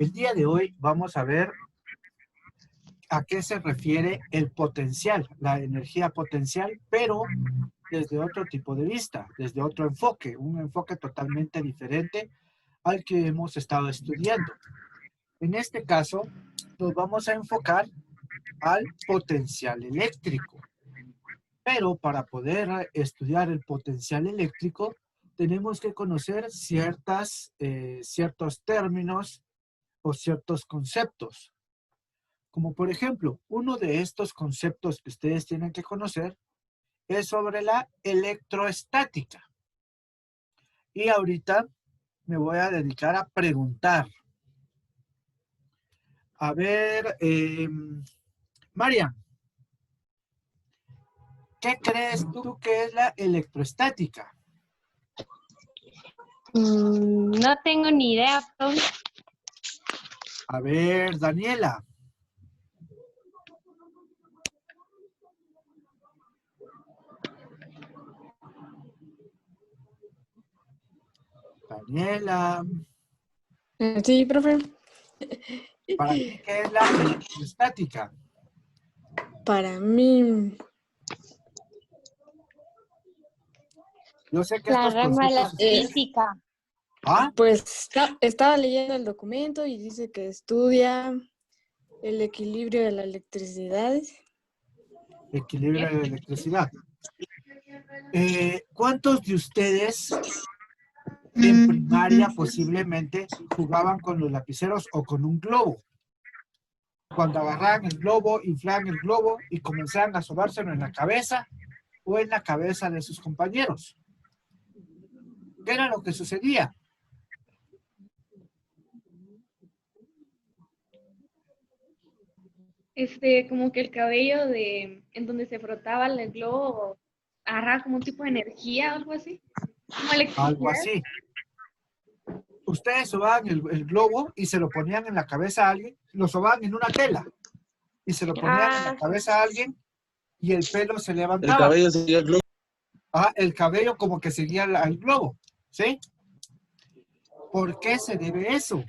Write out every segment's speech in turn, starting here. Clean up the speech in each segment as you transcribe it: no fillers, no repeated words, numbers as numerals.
El día de hoy vamos a ver a qué se refiere el potencial, la energía potencial, pero desde otro tipo de vista, desde otro enfoque, un enfoque totalmente diferente al que hemos estado estudiando. En este caso, nos vamos a enfocar al potencial eléctrico. Pero para poder estudiar el potencial eléctrico, tenemos que conocer ciertos términos o ciertos conceptos. Como por ejemplo, uno de estos conceptos que ustedes tienen que conocer es sobre la electroestática. Y ahorita me voy a dedicar a preguntar. A ver, Marian, ¿qué crees tú que es la electroestática? No tengo ni idea, profe. A ver, Daniela. Daniela, Sí, profe. ¿para ti qué es la electroestática? Para mí, Yo sé que La estos rama de la conceptos ustedes... física. ¿Ah? pues estaba leyendo el documento y dice que estudia el equilibrio de la electricidad. Equilibrio de la electricidad. ¿Cuántos de ustedes en primaria posiblemente jugaban con los lapiceros o con un globo? Cuando agarraban el globo, inflaban el globo y comenzaban a sobárselo en la cabeza o en la cabeza de sus compañeros. ¿Qué era lo que sucedía? Como que el cabello en donde se frotaba el globo agarraba como un tipo de energía o algo así. Como Algo electricidad. así. Ustedes sobaban el globo y se lo ponían en la cabeza a alguien, lo sobaban en una tela y se lo ponían en la cabeza a alguien y el pelo se levantaba. El cabello seguía el globo. El cabello como que seguía al globo, ¿sí? ¿Por qué se debe eso?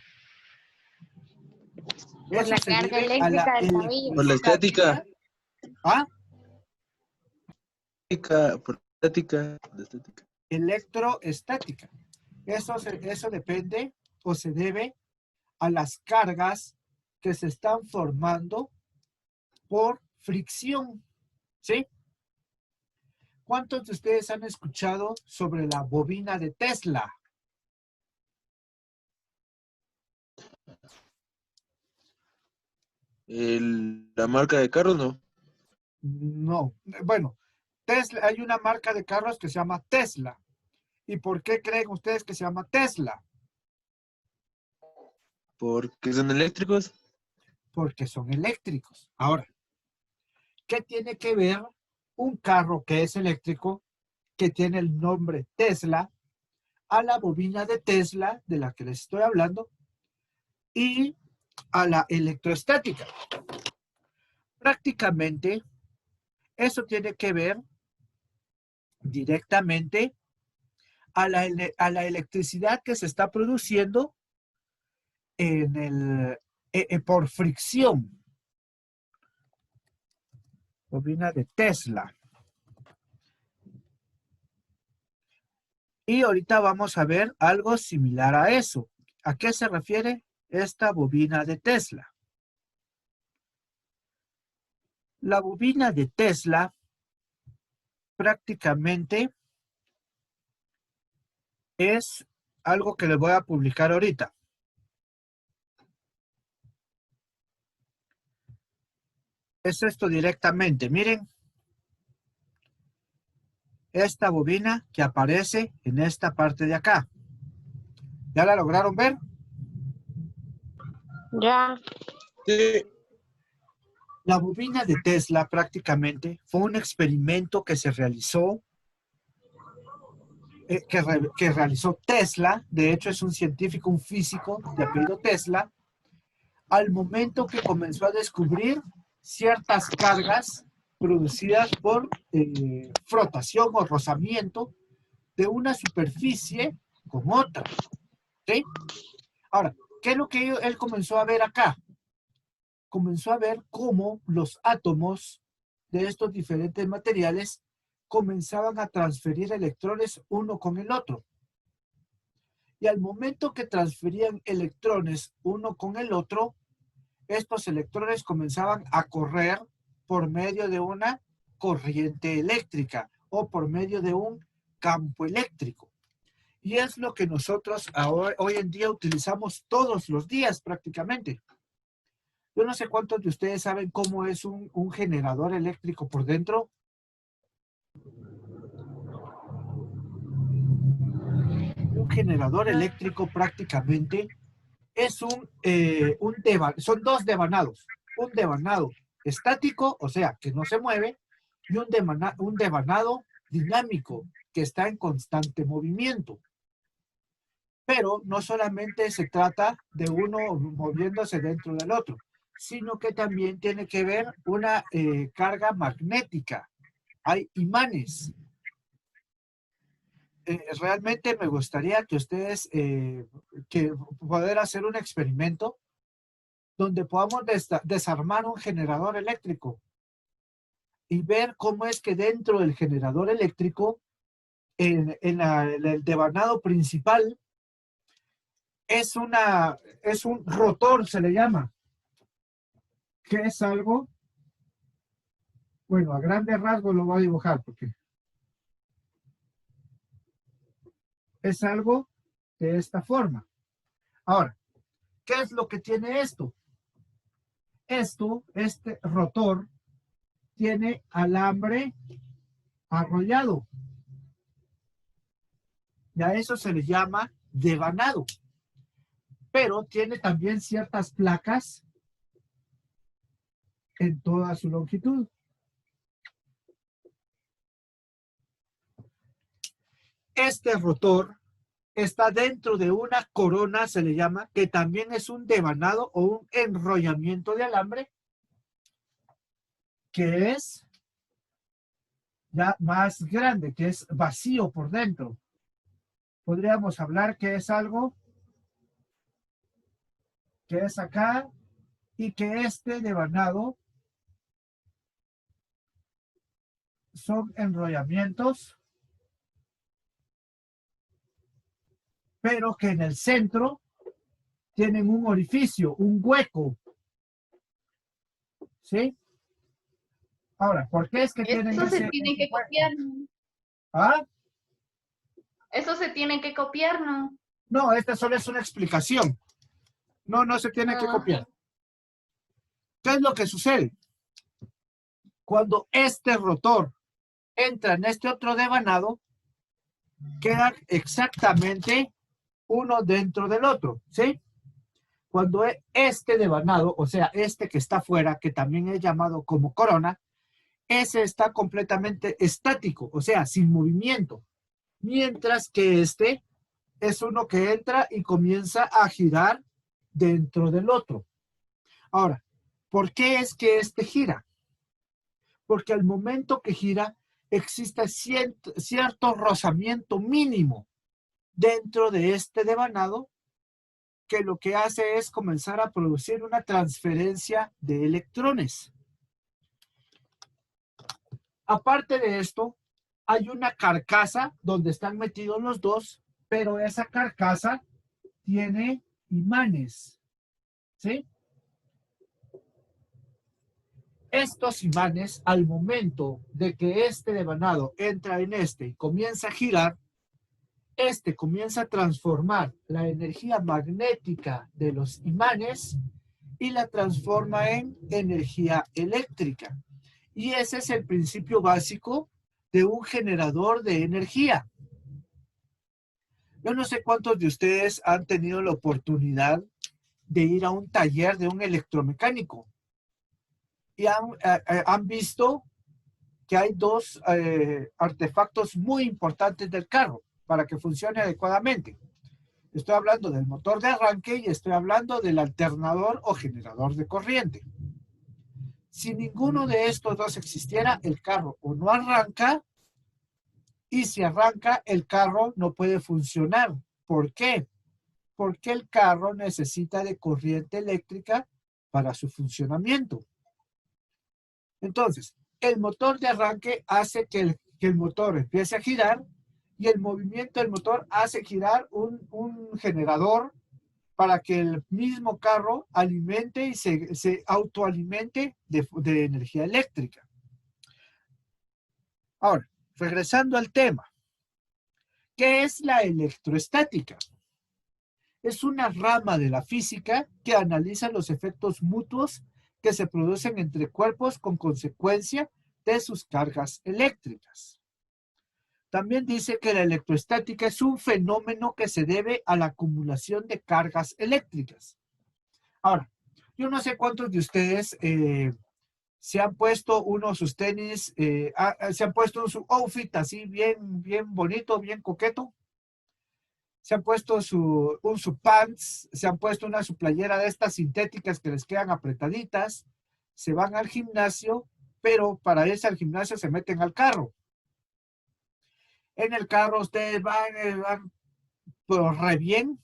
Por la Se carga debe a la eléctrica del cabello. Por la estética. ¿Ah? Por la estética. Electroestática. Eso depende o se debe a las cargas que se están formando por fricción, ¿sí? ¿Cuántos de ustedes han escuchado sobre la bobina de Tesla? La marca de carro, no. No. Bueno, Tesla, hay una marca de carros que se llama Tesla. ¿Y por qué creen ustedes que se llama Tesla? Porque son eléctricos. Porque son eléctricos. Ahora, ¿qué tiene que ver un carro que es eléctrico, que tiene el nombre Tesla, a la bobina de Tesla, de la que les estoy hablando, y a la electroestática? Prácticamente, eso tiene que ver directamente a la electricidad que se está produciendo por fricción. Bobina de Tesla. Y ahorita vamos a ver algo similar a eso. ¿A qué se refiere esta bobina de Tesla? La bobina de Tesla prácticamente es algo que les voy a publicar ahorita. Es esto directamente, miren. Esta bobina que aparece en esta parte de acá. ¿Ya la lograron ver? Ya. Sí. La bobina de Tesla prácticamente fue un experimento que se realizó, que realizó Tesla. De hecho, es un científico, un físico de apellido Tesla, al momento que comenzó a descubrir ciertas cargas producidas por frotación o rozamiento de una superficie con otra. ¿Sí? Ahora, ¿Qué es lo que él comenzó a ver acá? Comenzó a ver cómo los átomos de estos diferentes materiales comenzaban a transferir electrones uno con el otro. Y al momento que transferían electrones uno con el otro, estos electrones comenzaban a correr por medio de una corriente eléctrica o por medio de un campo eléctrico. Y es lo que nosotros ahora, hoy en día utilizamos todos los días prácticamente. Yo no sé cuántos de ustedes saben cómo es un generador eléctrico por dentro. Un generador eléctrico prácticamente es son dos devanados. Un devanado estático, o sea, que no se mueve, y un devanado dinámico, que está en constante movimiento. Pero no solamente se trata de uno moviéndose dentro del otro, sino que también tiene que ver una carga magnética. Hay imanes. Realmente me gustaría que ustedes poder hacer un experimento donde podamos desarmar un generador eléctrico y ver cómo es que dentro del generador eléctrico, en el devanado principal, es un rotor, se le llama, que es algo, bueno, a grandes rasgos lo voy a dibujar porque es algo de esta forma. Ahora, ¿qué es lo que tiene esto? Este rotor tiene alambre arrollado. Y a eso se le llama devanado. Pero tiene también ciertas placas en toda su longitud. Este rotor está dentro de una corona, se le llama, que también es un devanado o un enrollamiento de alambre, que es ya más grande, que es vacío por dentro. Podríamos hablar que es algo que es acá y que este devanado son enrollamientos, pero que en el centro tienen un orificio, un hueco. ¿Sí? Ahora, ¿por qué es que tienen Eso se ese tiene que hueco? copiar, ¿no? ¿Ah? Eso se tiene que copiar, ¿no? No, esta solo es una explicación. No se tiene que copiar. ¿Qué es lo que sucede? Cuando este rotor entra en este otro devanado, quedan exactamente uno dentro del otro, ¿sí? Cuando este devanado, o sea, este que está afuera, que también es llamado como corona, ese está completamente estático, o sea, sin movimiento. Mientras que este es uno que entra y comienza a girar dentro del otro. Ahora, ¿por qué es que este gira? Porque al momento que gira, existe cierto rozamiento mínimo dentro de este devanado, que lo que hace es comenzar a producir una transferencia de electrones. Aparte de esto, hay una carcasa donde están metidos los dos, pero esa carcasa tiene imanes, ¿sí? Estos imanes, al momento de que este devanado entra en este y comienza a girar, este comienza a transformar la energía magnética de los imanes y la transforma en energía eléctrica. Y ese es el principio básico de un generador de energía. Yo no sé cuántos de ustedes han tenido la oportunidad de ir a un taller de un electromecánico y han visto que hay dos artefactos muy importantes del carro para que funcione adecuadamente. Estoy hablando del motor de arranque y estoy hablando del alternador o generador de corriente. Si ninguno de estos dos existiera, el carro o no arranca, y si arranca, el carro no puede funcionar. ¿Por qué? porque el carro necesita de corriente eléctrica para su funcionamiento. Entonces, el motor de arranque hace que el motor empiece a girar y el movimiento del motor hace girar un generador para que el mismo carro alimente y se autoalimente de energía eléctrica. Ahora, regresando al tema. ¿Qué es la electroestática? Es una rama de la física que analiza los efectos mutuos que se producen entre cuerpos con consecuencia de sus cargas eléctricas. También dice que la electroestática es un fenómeno que se debe a la acumulación de cargas eléctricas. Ahora, yo no sé cuántos de ustedes se han puesto sus tenis, se han puesto su outfit así bien bonito, bien coqueto. Se han puesto su pants, se han puesto su playera de estas sintéticas que les quedan apretaditas, se van al gimnasio, pero para irse al gimnasio se meten al carro. En el carro ustedes van pero re bien,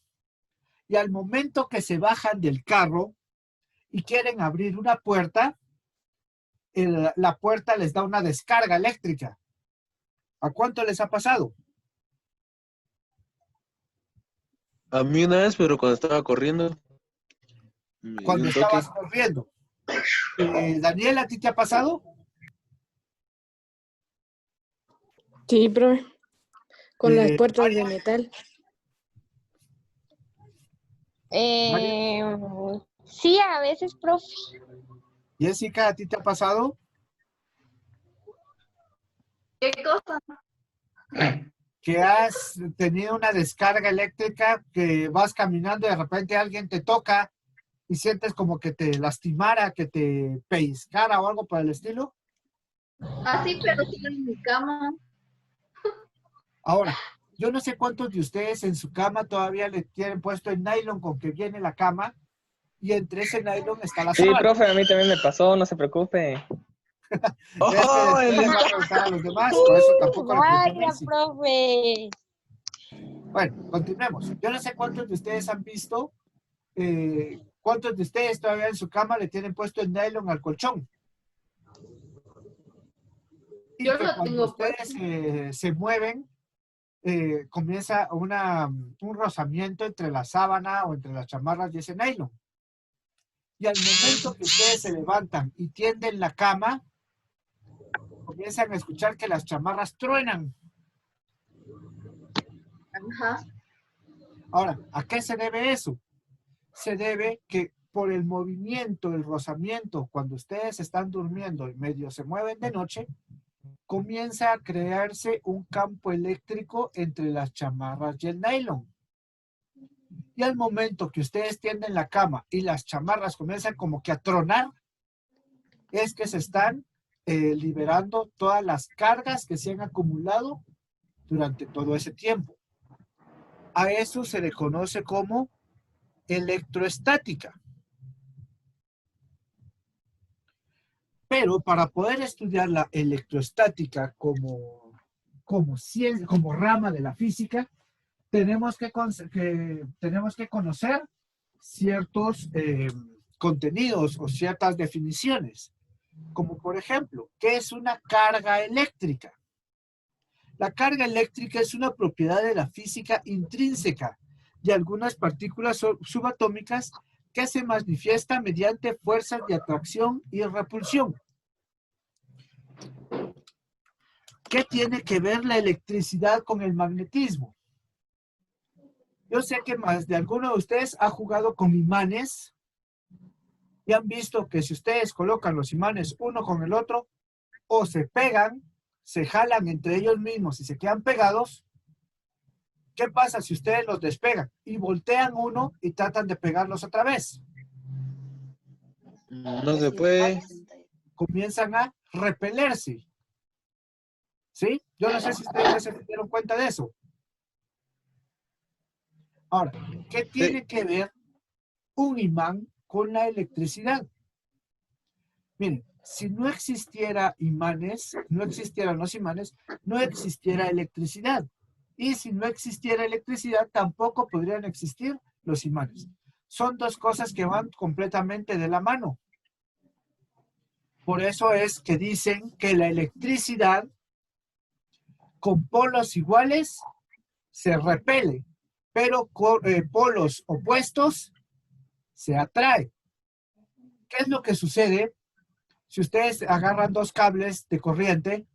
y al momento que se bajan del carro y quieren abrir una puerta, la puerta les da una descarga eléctrica. ¿A cuánto les ha pasado? A mí una vez, pero cuando estaba corriendo. Me dio Cuando un toque. estabas corriendo. Daniel, ¿a ti te ha pasado? Sí, profe. Con las puertas María. de metal. Sí, a veces, profe. Jessica, ¿a ti te ha pasado? ¿Qué cosa? Que has tenido una descarga eléctrica, que vas caminando y de repente alguien te toca y sientes como que te lastimara, que te pellizcara o algo por el estilo. Ah, sí, pero sí en mi cama. Ahora, yo no sé cuántos de ustedes en su cama todavía le tienen puesto el nylon con que viene la cama y entre ese nylon está la Sí, sábana. profe, a mí también me pasó, no se preocupe. Es que ¡Oh! después les va a preguntar a los demás, por eso tampoco le pregunté a Vaya, Macy. profe. Bueno, continuemos. Yo no sé cuántos de ustedes han visto, cuántos de ustedes todavía en su cama le tienen puesto el nylon al colchón. Y Yo que lo cuando tengo ustedes se mueven, comienza un rozamiento entre la sábana o entre las chamarras y ese nylon. Y al momento que ustedes se levantan y tienden la cama, comienzan a escuchar que las chamarras truenan. Ajá. Ahora, ¿a qué se debe eso? Se debe que por el movimiento, el rozamiento, cuando ustedes están durmiendo y medio se mueven de noche, comienza a crearse un campo eléctrico entre las chamarras y el nylon. Y al momento que ustedes tienden la cama y las chamarras comienzan como que a tronar, es que se están liberando todas las cargas que se han acumulado durante todo ese tiempo. A eso se le conoce como electroestática. Pero para poder estudiar la electroestática como ciencia, como rama de la física, tenemos que conocer ciertos contenidos o ciertas definiciones. Como por ejemplo, ¿qué es una carga eléctrica? La carga eléctrica es una propiedad de la física intrínseca de algunas partículas subatómicas que se manifiesta mediante fuerzas de atracción y repulsión. ¿Qué tiene que ver la electricidad con el magnetismo? Yo sé que más de alguno de ustedes ha jugado con imanes y han visto que si ustedes colocan los imanes uno con el otro, o se pegan, se jalan entre ellos mismos y se quedan pegados. ¿Qué pasa si ustedes los despegan y voltean uno y tratan de pegarlos otra vez? No se puede. Comienzan a repelerse. ¿Sí? Yo no sé si ustedes ya se dieron cuenta de eso. Ahora, ¿qué tiene que ver un imán con la electricidad? Miren, si no existiera imanes, no existieran los imanes, no existiera electricidad. Y si no existiera electricidad, tampoco podrían existir los imanes. Son dos cosas que van completamente de la mano. Por eso es que dicen que la electricidad con polos iguales se repele, pero con polos opuestos se atrae. ¿Qué es lo que sucede si ustedes agarran dos cables de corriente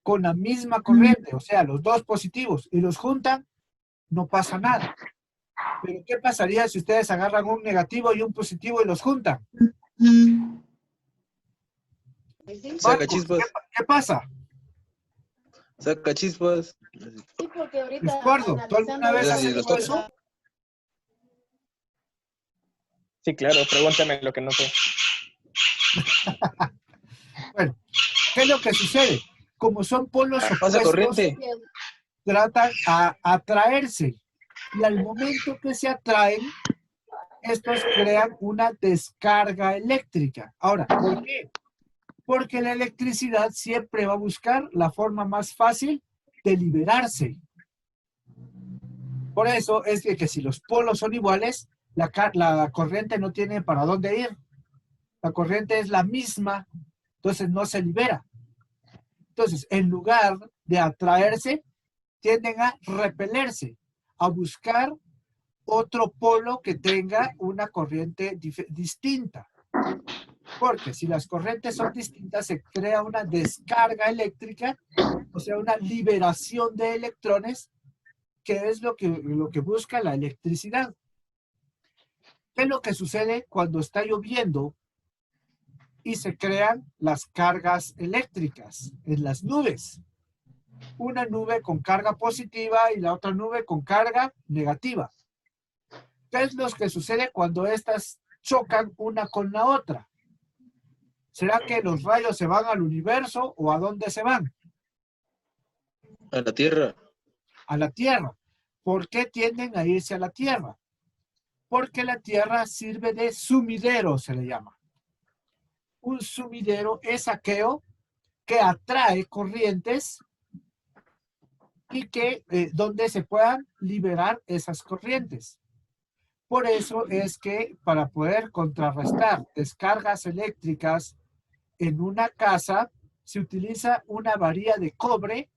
con la misma corriente, o sea, los dos positivos, y los juntan? No pasa nada. Pero ¿qué pasaría si ustedes agarran un negativo y un positivo y los juntan? Saca Marcos, chispas. ¿qué pasa? Saca chispas. Sí, porque ahorita Estuardo, ¿tú alguna vez has Sí, los hecho eso? Sí, claro, pregúntame lo que no sé. Bueno, ¿qué es lo que sucede? Como son polos Pasa opuestos, corriente. tratan a atraerse. Y al momento que se atraen, estos crean una descarga eléctrica. Ahora, ¿por qué? Porque la electricidad siempre va a buscar la forma más fácil de liberarse. Por eso es que si los polos son iguales, la corriente no tiene para dónde ir. La corriente es la misma, entonces no se libera. Entonces, en lugar de atraerse, tienden a repelerse, a buscar otro polo que tenga una corriente distinta. Porque si las corrientes son distintas, se crea una descarga eléctrica, o sea, una liberación de electrones, que es lo que busca la electricidad. ¿Qué es lo que sucede cuando está lloviendo y se crean las cargas eléctricas en las nubes? Una nube con carga positiva y la otra nube con carga negativa. ¿Qué es lo que sucede cuando estas chocan una con la otra? ¿Será que los rayos se van al universo o a dónde se van? A la Tierra. A la Tierra. ¿Por qué tienden a irse a la Tierra? Porque la Tierra sirve de sumidero, se le llama. Un sumidero es aquello que atrae corrientes y que donde se puedan liberar esas corrientes. Por eso es que para poder contrarrestar descargas eléctricas en una casa, se utiliza una varilla de cobre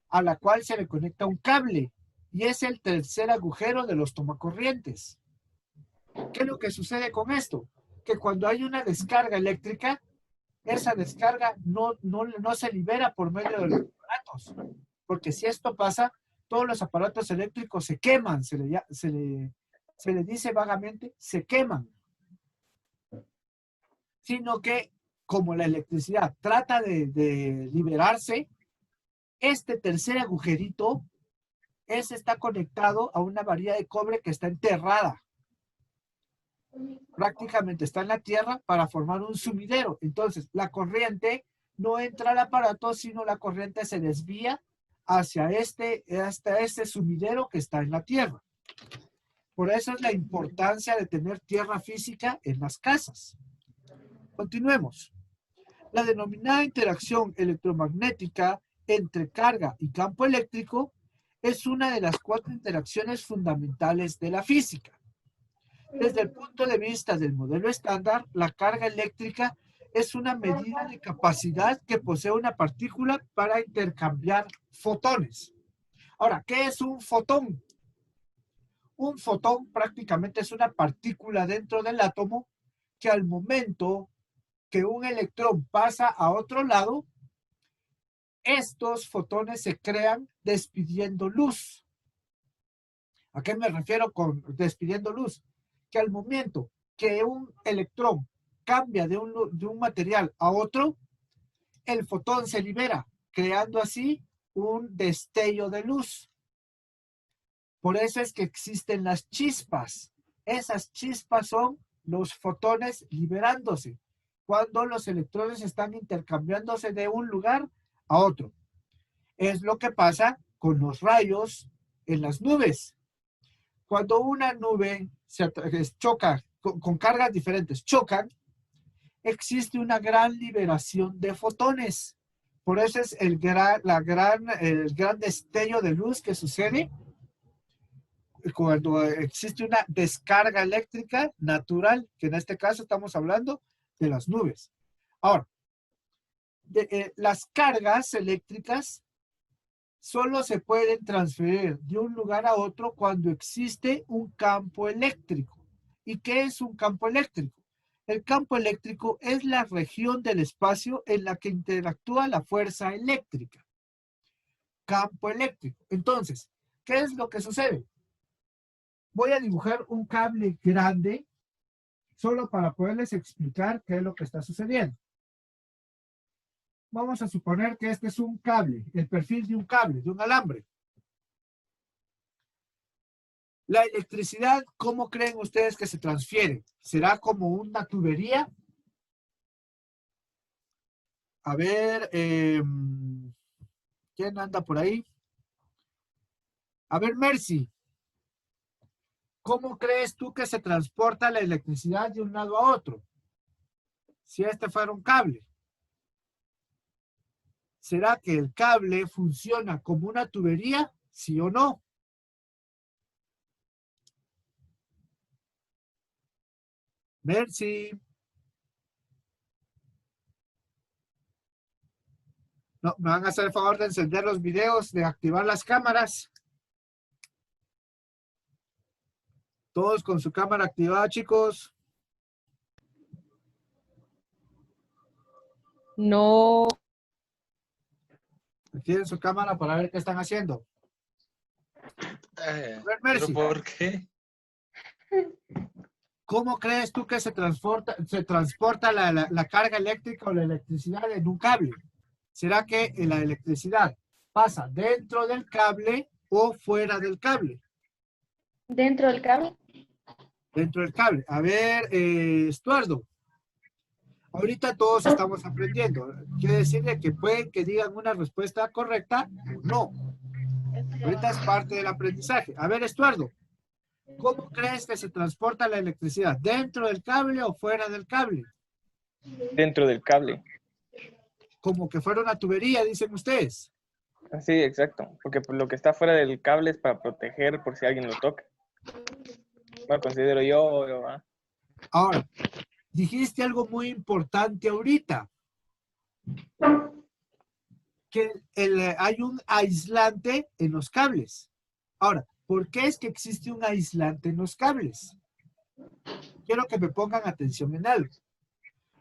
a la cual se le conecta un cable y es el tercer agujero de los tomacorrientes. ¿Qué es lo que sucede con esto? Que cuando hay una descarga eléctrica, esa descarga no se libera por medio de los aparatos, porque si esto pasa, todos los aparatos eléctricos se queman, se le dice vagamente, se queman. Sino que como la electricidad trata de liberarse, este tercer agujerito está conectado a una varilla de cobre que está enterrada. Prácticamente está en la tierra para formar un sumidero. Entonces, la corriente no entra al aparato, sino la corriente se desvía hacia hasta este sumidero que está en la tierra. Por eso es la importancia de tener tierra física en las casas. Continuemos. La denominada interacción electromagnética entre carga y campo eléctrico es una de las 4 interacciones fundamentales de la física. Desde el punto de vista del modelo estándar, la carga eléctrica es una medida de capacidad que posee una partícula para intercambiar fotones. Ahora, ¿qué es un fotón? Un fotón prácticamente es una partícula dentro del átomo que al momento que un electrón pasa a otro lado, estos fotones se crean despidiendo luz. ¿A qué me refiero con despidiendo luz? Que al momento que un electrón cambia de un material a otro, el fotón se libera, creando así un destello de luz. Por eso es que existen las chispas. Esas chispas son los fotones liberándose, cuando los electrones están intercambiándose de un lugar a otro. Es lo que pasa con los rayos en las nubes. Cuando una nube choca con cargas diferentes, chocan, existe una gran liberación de fotones. Por eso es el gran destello de luz que sucede cuando existe una descarga eléctrica natural, que en este caso estamos hablando de las nubes. Ahora, las cargas eléctricas solo se pueden transferir de un lugar a otro cuando existe un campo eléctrico. ¿Y qué es un campo eléctrico? El campo eléctrico es la región del espacio en la que interactúa la fuerza eléctrica. Campo eléctrico. Entonces, ¿qué es lo que sucede? Voy a dibujar un cable grande solo para poderles explicar qué es lo que está sucediendo. Vamos a suponer que este es un cable, el perfil de un cable, de un alambre. La electricidad, ¿cómo creen ustedes que se transfiere? ¿Será como una tubería? A ver, ¿quién anda por ahí? A ver, Mercy, ¿cómo crees tú que se transporta la electricidad de un lado a otro? Si este fuera un cable. ¿Será que el cable funciona como una tubería? ¿Sí o no? Mercy. No, me van a hacer el favor de encender los videos, de activar las cámaras. Todos con su cámara activada, chicos. No. Activen su cámara para ver qué están haciendo. A ver, ¿Pero Mercy, por qué? ¿cómo crees tú que se transporta la carga eléctrica o la electricidad en un cable? ¿Será que la electricidad pasa dentro del cable o fuera del cable? Dentro del cable. Dentro del cable. A ver, Estuardo. Ahorita todos estamos aprendiendo. Quiere decirle que pueden que digan una respuesta correcta o no. Ahorita es parte del aprendizaje. A ver, Estuardo, ¿cómo crees que se transporta la electricidad? ¿Dentro del cable o fuera del cable? Dentro del cable. Como que fuera una tubería, dicen ustedes. Sí, exacto. Porque pues, lo que está fuera del cable es para proteger por si alguien lo toca. Bueno, considero yo. ¿Ah? Ahora, dijiste algo muy importante ahorita. Que hay un aislante en los cables. Ahora, ¿por qué es que existe un aislante en los cables? Quiero que me pongan atención en algo.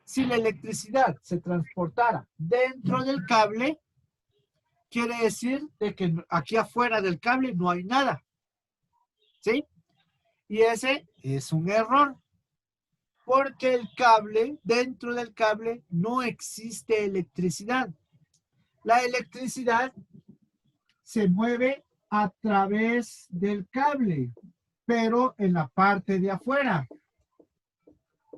Si la electricidad se transportara dentro del cable, quiere decir de que aquí afuera del cable no hay nada. ¿Sí? Y ese es un error. Porque el cable, dentro del cable, no existe electricidad. La electricidad se mueve a través del cable, pero en la parte de afuera.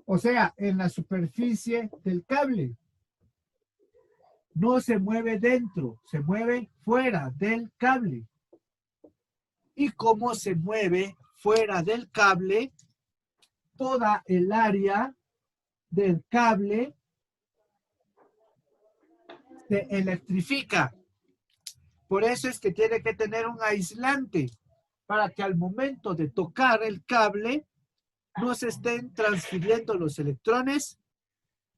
O sea, en la superficie del cable. No se mueve dentro, se mueve fuera del cable. ¿Y cómo se mueve fuera del cable? Toda el área del cable se electrifica. Por eso es que tiene que tener un aislante para que al momento de tocar el cable no se estén transfiriendo los electrones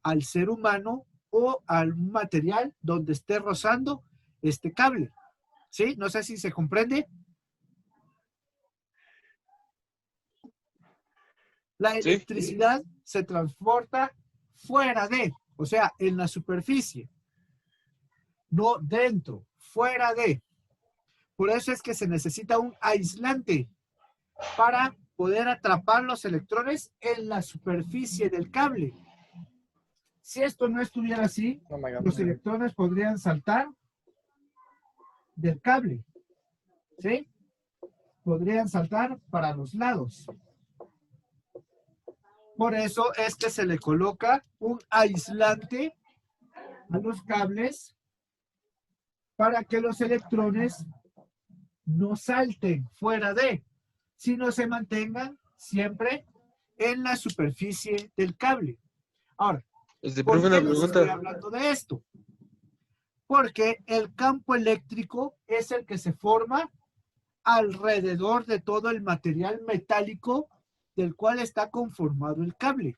al ser humano o al material donde esté rozando este cable. ¿Sí? No sé si se comprende. La electricidad se transporta fuera de, o sea, en la superficie. No dentro, fuera de. Por eso es que se necesita un aislante para poder atrapar los electrones en la superficie del cable. Si esto no estuviera así, los electrones podrían saltar del cable. ¿Sí? Podrían saltar para los lados. Por eso es que se le coloca un aislante a los cables para que los electrones no salten fuera de, sino se mantengan siempre en la superficie del cable. Ahora, ¿por qué les estoy hablando de esto? Porque el campo eléctrico es el que se forma alrededor de todo el material metálico del cual está conformado el cable.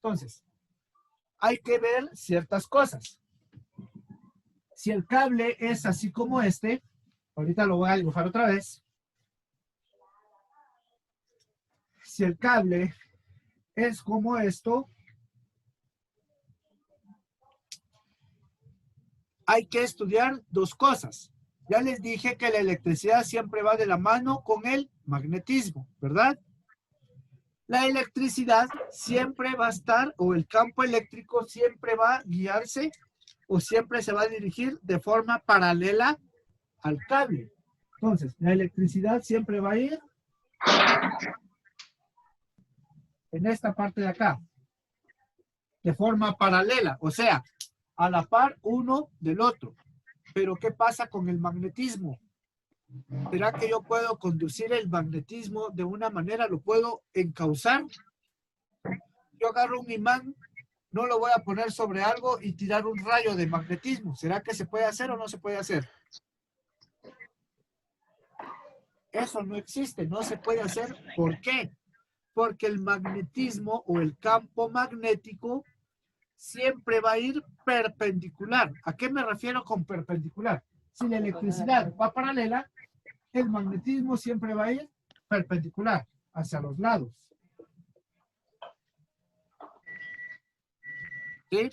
Entonces, hay que ver ciertas cosas. Si el cable es así como este, ahorita lo voy a dibujar otra vez. Si el cable es como esto, hay que estudiar dos cosas. Ya les dije que la electricidad siempre va de la mano con el magnetismo, ¿verdad? La electricidad siempre va a estar, o el campo eléctrico siempre va a guiarse, o siempre se va a dirigir de forma paralela al cable. Entonces, la electricidad siempre va a ir en esta parte de acá, de forma paralela, o sea, a la par uno del otro. Pero ¿qué pasa con el magnetismo? ¿Será que yo puedo conducir el magnetismo de una manera? ¿Lo puedo encauzar? Yo agarro un imán, no lo voy a poner sobre algo y tirar un rayo de magnetismo. ¿Será que se puede hacer o no se puede hacer? Eso no existe, no se puede hacer. ¿Por qué? Porque el magnetismo o el campo magnético siempre va a ir perpendicular. ¿A qué me refiero con perpendicular? Si la electricidad va paralela, el magnetismo siempre va a ir perpendicular hacia los lados. ¿Sí?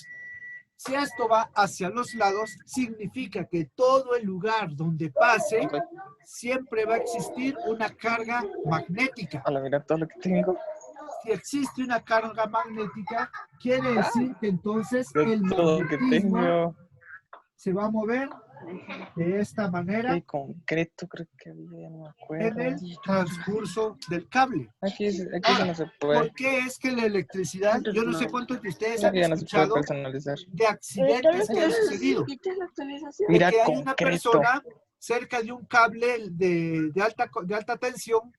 Si esto va hacia los lados, significa que todo el lugar donde pase, siempre va a existir una carga magnética. Hola, mira todo lo que tengo. Si existe una carga magnética, quiere decir que entonces el Todo lo que magnetismo tengo. se va a mover de esta manera Qué concreto, creo que había, ya no me en acuerdo. el transcurso del cable. Aquí sí Ahora, no se puede. ¿por qué es que la electricidad, yo no sé cuántos de ustedes han Aquí ya no se puede escuchado personalizar. de accidentes que han sucedido? Mira, De que hay una concreto. persona cerca de un cable de alta tensión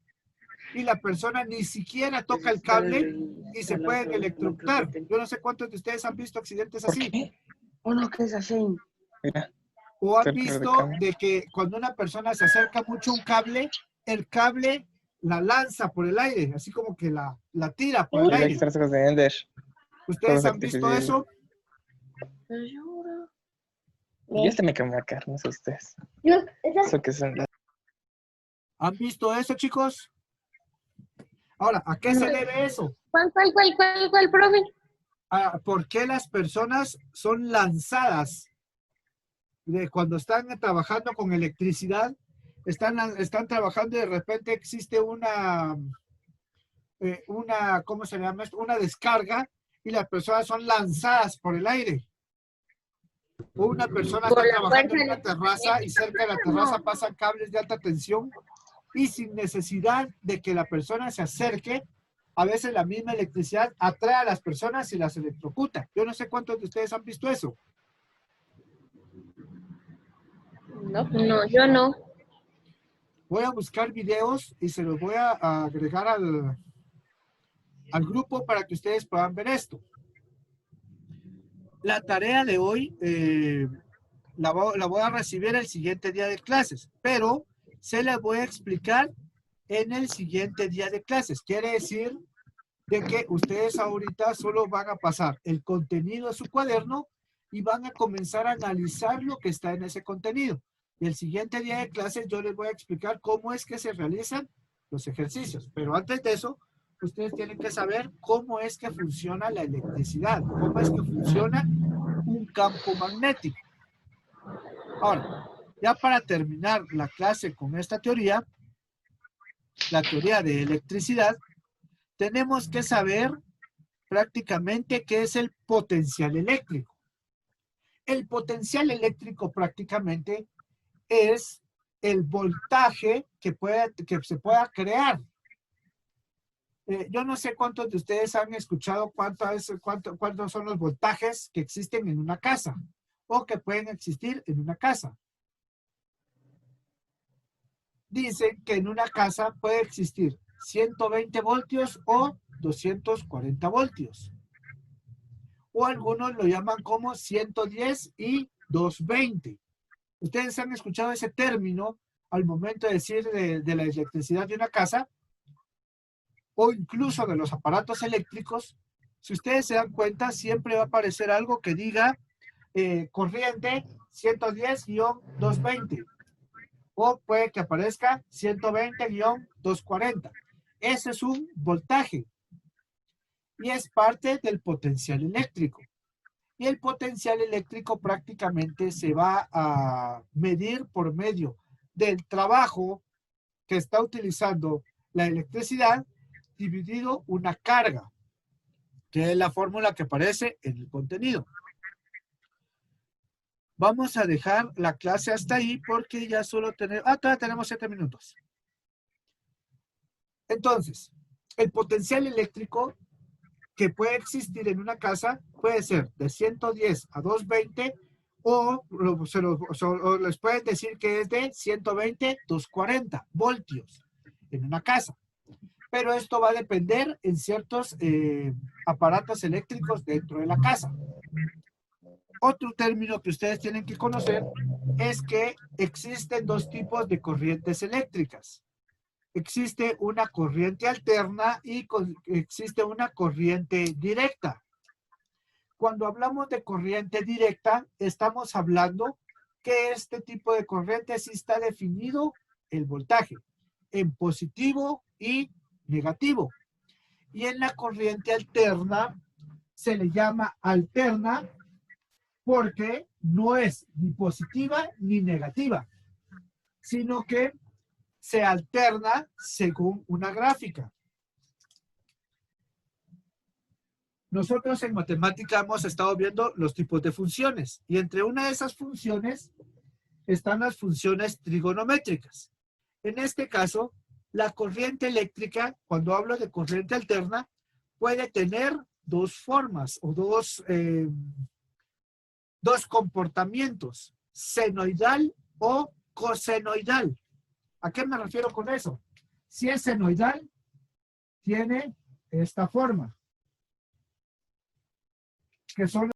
y la persona ni siquiera toca el cable y se pueden electrocutar. Yo no sé cuántos de ustedes han visto accidentes ¿Por así. qué? Mira, O han cerca de visto cámara. de que cuando una persona se acerca mucho a un cable, el cable la lanza por el aire, así como que la tira por el Mira, aquí aire. están las cosas de Ender. ¿Ustedes Fuegos han visto artificiales. eso? Y este me quemó la carne, no sé ustedes. Eso que son las... ¿Han visto eso, chicos? Ahora, ¿a qué se debe eso? ¿Cuál, profe? ¿Por qué las personas son lanzadas de cuando están trabajando con electricidad? Están trabajando y de repente existe una, ¿cómo se llama esto? Una descarga y las personas son lanzadas por el aire. O una persona Por está la trabajando en fuerza una terraza y cerca de la terraza pasan cables de alta tensión y sin necesidad de que la persona se acerque, a veces la misma electricidad atrae a las personas y las electrocuta. Yo no sé cuántos de ustedes han visto eso. No, yo no. Voy a buscar videos y se los voy a agregar al grupo para que ustedes puedan ver esto. La tarea de hoy la voy a recibir el siguiente día de clases, pero se la voy a explicar en el siguiente día de clases. Quiere decir de que ustedes ahorita solo van a pasar el contenido a su cuaderno y van a comenzar a analizar lo que está en ese contenido. Y el siguiente día de clases yo les voy a explicar cómo es que se realizan los ejercicios. Pero antes de eso, ustedes tienen que saber cómo es que funciona la electricidad, cómo es que funciona un campo magnético. Ahora, ya para terminar la clase con esta teoría, la teoría de electricidad, tenemos que saber prácticamente qué es el potencial eléctrico. El potencial eléctrico prácticamente es el voltaje que se pueda crear. Yo no sé cuántos de ustedes han escuchado cuántos son los voltajes que existen en una casa o que pueden existir en una casa. Dicen que en una casa puede existir 120 voltios o 240 voltios. O algunos lo llaman como 110 y 220. Ustedes han escuchado ese término al momento de decir de la electricidad de una casa, o incluso de los aparatos eléctricos, si ustedes se dan cuenta, siempre va a aparecer algo que diga corriente 110-220, o puede que aparezca 120-240. Ese es un voltaje y es parte del potencial eléctrico. Y el potencial eléctrico prácticamente se va a medir por medio del trabajo que está utilizando la electricidad dividido una carga, que es la fórmula que aparece en el contenido. Vamos a dejar la clase hasta ahí porque ya solo tenemos... todavía tenemos 7 minutos. Entonces, el potencial eléctrico que puede existir en una casa puede ser de 110 a 220 o les pueden decir que es de 120-240 voltios en una casa. Pero esto va a depender en ciertos aparatos eléctricos dentro de la casa. Otro término que ustedes tienen que conocer es que existen dos tipos de corrientes eléctricas. Existe una corriente alterna y existe una corriente directa. Cuando hablamos de corriente directa, estamos hablando que este tipo de corriente sí está definido el voltaje en positivo y negativo. Y en la corriente alterna se le llama alterna porque no es ni positiva ni negativa, sino que se alterna según una gráfica. Nosotros en matemática hemos estado viendo los tipos de funciones y entre una de esas funciones están las funciones trigonométricas. En este caso, la corriente eléctrica, cuando hablo de corriente alterna, puede tener dos formas o dos comportamientos, senoidal o cosenoidal. ¿A qué me refiero con eso? Si es senoidal, tiene esta forma, que son